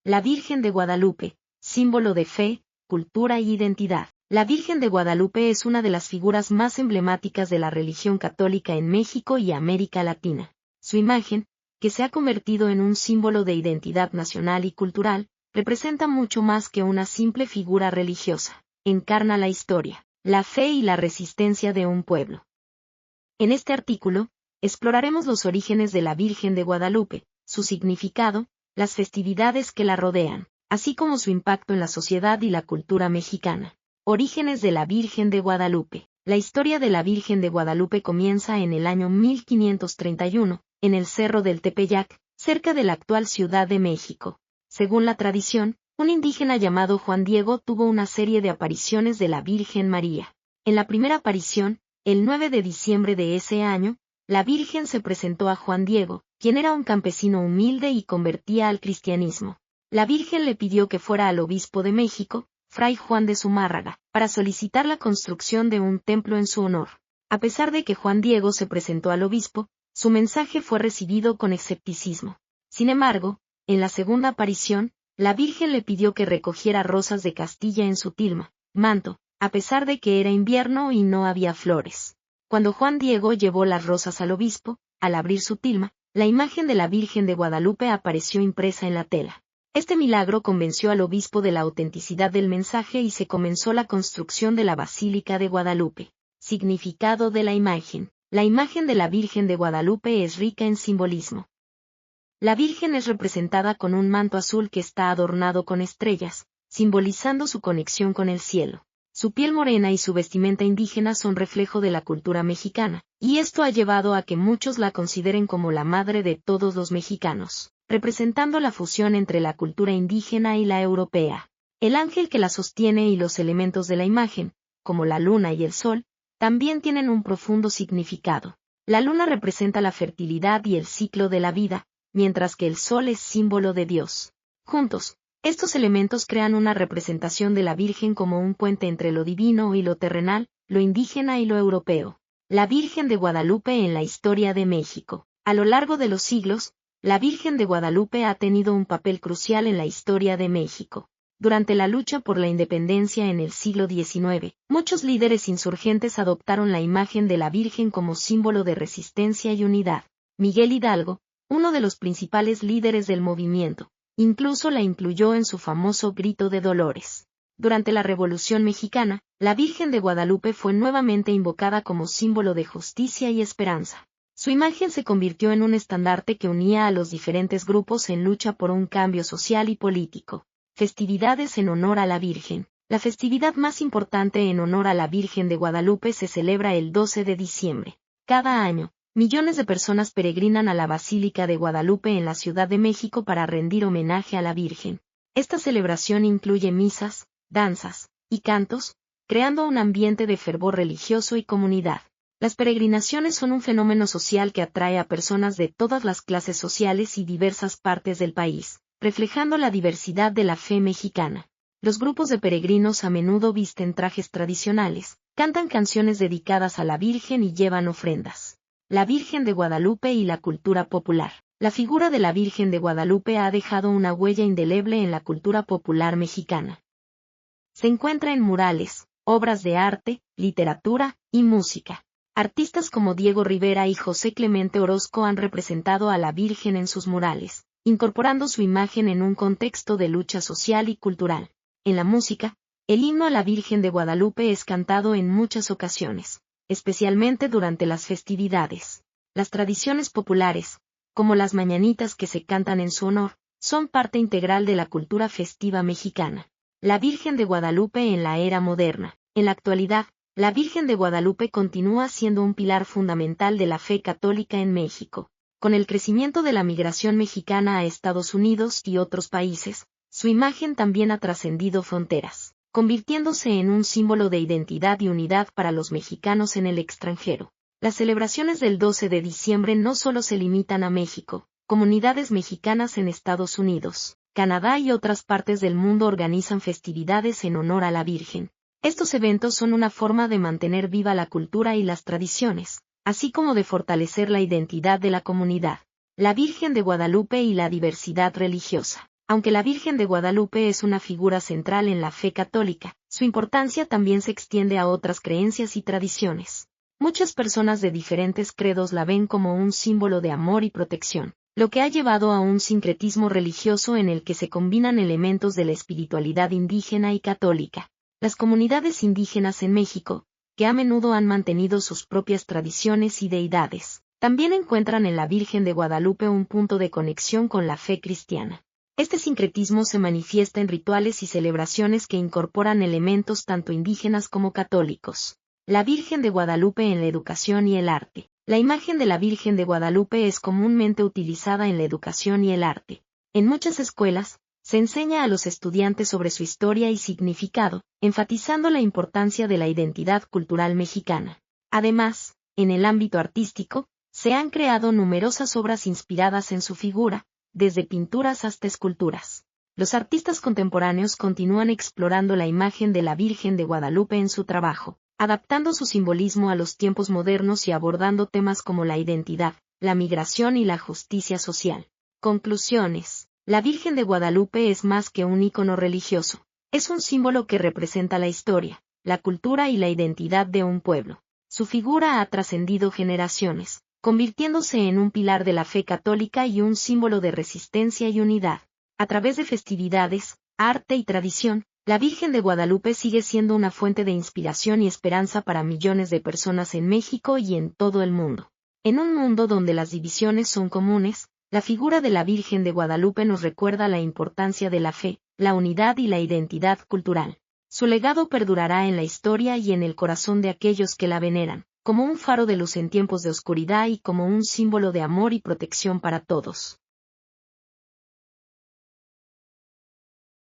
La Virgen de Guadalupe, símbolo de fe, cultura y identidad. La Virgen de Guadalupe es una de las figuras más emblemáticas de la religión católica en México y América Latina. Su imagen, que se ha convertido en un símbolo de identidad nacional y cultural, representa mucho más que una simple figura religiosa. Encarna la historia, la fe y la resistencia de un pueblo. En este artículo, exploraremos los orígenes de la Virgen de Guadalupe, su significado, las festividades que la rodean, así como su impacto en la sociedad y la cultura mexicana. Orígenes de la Virgen de Guadalupe. La historia de la Virgen de Guadalupe comienza en el año 1531, en el Cerro del Tepeyac, cerca de la actual Ciudad de México. Según la tradición, un indígena llamado Juan Diego tuvo una serie de apariciones de la Virgen María. En la primera aparición, el 9 de diciembre de ese año, la Virgen se presentó a Juan Diego, quien era un campesino humilde y convertía al cristianismo. La Virgen le pidió que fuera al obispo de México, Fray Juan de Zumárraga, para solicitar la construcción de un templo en su honor. A pesar de que Juan Diego se presentó al obispo, su mensaje fue recibido con escepticismo. Sin embargo, en la segunda aparición, la Virgen le pidió que recogiera rosas de Castilla en su tilma, manto, a pesar de que era invierno y no había flores. Cuando Juan Diego llevó las rosas al obispo, al abrir su tilma, la imagen de la Virgen de Guadalupe apareció impresa en la tela. Este milagro convenció al obispo de la autenticidad del mensaje y se comenzó la construcción de la Basílica de Guadalupe. Significado de la imagen. La imagen de la Virgen de Guadalupe es rica en simbolismo. La Virgen es representada con un manto azul que está adornado con estrellas, simbolizando su conexión con el cielo. Su piel morena y su vestimenta indígena son reflejo de la cultura mexicana, y esto ha llevado a que muchos la consideren como la madre de todos los mexicanos, representando la fusión entre la cultura indígena y la europea. El ángel que la sostiene y los elementos de la imagen, como la luna y el sol, también tienen un profundo significado. La luna representa la fertilidad y el ciclo de la vida, mientras que el sol es símbolo de Dios. Juntos, estos elementos crean una representación de la Virgen como un puente entre lo divino y lo terrenal, lo indígena y lo europeo. La Virgen de Guadalupe en la historia de México. A lo largo de los siglos, la Virgen de Guadalupe ha tenido un papel crucial en la historia de México. Durante la lucha por la independencia en el siglo XIX, muchos líderes insurgentes adoptaron la imagen de la Virgen como símbolo de resistencia y unidad. Miguel Hidalgo, uno de los principales líderes del movimiento, incluso la incluyó en su famoso Grito de Dolores. Durante la Revolución Mexicana, la Virgen de Guadalupe fue nuevamente invocada como símbolo de justicia y esperanza. Su imagen se convirtió en un estandarte que unía a los diferentes grupos en lucha por un cambio social y político. Festividades en honor a la Virgen. La festividad más importante en honor a la Virgen de Guadalupe se celebra el 12 de diciembre. Cada año, millones de personas peregrinan a la Basílica de Guadalupe en la Ciudad de México para rendir homenaje a la Virgen. Esta celebración incluye misas, danzas y cantos, creando un ambiente de fervor religioso y comunidad. Las peregrinaciones son un fenómeno social que atrae a personas de todas las clases sociales y diversas partes del país, reflejando la diversidad de la fe mexicana. Los grupos de peregrinos a menudo visten trajes tradicionales, cantan canciones dedicadas a la Virgen y llevan ofrendas. La Virgen de Guadalupe y la cultura popular. La figura de la Virgen de Guadalupe ha dejado una huella indeleble en la cultura popular mexicana. Se encuentra en murales, obras de arte, literatura y música. Artistas como Diego Rivera y José Clemente Orozco han representado a la Virgen en sus murales, incorporando su imagen en un contexto de lucha social y cultural. En la música, el himno a la Virgen de Guadalupe es cantado en muchas ocasiones, especialmente durante las festividades. Las tradiciones populares, como las mañanitas que se cantan en su honor, son parte integral de la cultura festiva mexicana. La Virgen de Guadalupe en la era moderna. En la actualidad, la Virgen de Guadalupe continúa siendo un pilar fundamental de la fe católica en México. Con el crecimiento de la migración mexicana a Estados Unidos y otros países, su imagen también ha trascendido fronteras, convirtiéndose en un símbolo de identidad y unidad para los mexicanos en el extranjero. Las celebraciones del 12 de diciembre no solo se limitan a México, comunidades mexicanas en Estados Unidos, Canadá y otras partes del mundo organizan festividades en honor a la Virgen. Estos eventos son una forma de mantener viva la cultura y las tradiciones, así como de fortalecer la identidad de la comunidad. La Virgen de Guadalupe y la diversidad religiosa. Aunque la Virgen de Guadalupe es una figura central en la fe católica, su importancia también se extiende a otras creencias y tradiciones. Muchas personas de diferentes credos la ven como un símbolo de amor y protección, lo que ha llevado a un sincretismo religioso en el que se combinan elementos de la espiritualidad indígena y católica. Las comunidades indígenas en México, que a menudo han mantenido sus propias tradiciones y deidades, también encuentran en la Virgen de Guadalupe un punto de conexión con la fe cristiana. Este sincretismo se manifiesta en rituales y celebraciones que incorporan elementos tanto indígenas como católicos. La Virgen de Guadalupe en la educación y el arte. La imagen de la Virgen de Guadalupe es comúnmente utilizada en la educación y el arte. En muchas escuelas, se enseña a los estudiantes sobre su historia y significado, enfatizando la importancia de la identidad cultural mexicana. Además, en el ámbito artístico, se han creado numerosas obras inspiradas en su figura, desde pinturas hasta esculturas. Los artistas contemporáneos continúan explorando la imagen de la Virgen de Guadalupe en su trabajo, adaptando su simbolismo a los tiempos modernos y abordando temas como la identidad, la migración y la justicia social. Conclusiones. La Virgen de Guadalupe es más que un ícono religioso. Es un símbolo que representa la historia, la cultura y la identidad de un pueblo. Su figura ha trascendido generaciones, convirtiéndose en un pilar de la fe católica y un símbolo de resistencia y unidad. A través de festividades, arte y tradición, la Virgen de Guadalupe sigue siendo una fuente de inspiración y esperanza para millones de personas en México y en todo el mundo. En un mundo donde las divisiones son comunes, la figura de la Virgen de Guadalupe nos recuerda la importancia de la fe, la unidad y la identidad cultural. Su legado perdurará en la historia y en el corazón de aquellos que la veneran, como un faro de luz en tiempos de oscuridad y como un símbolo de amor y protección para todos.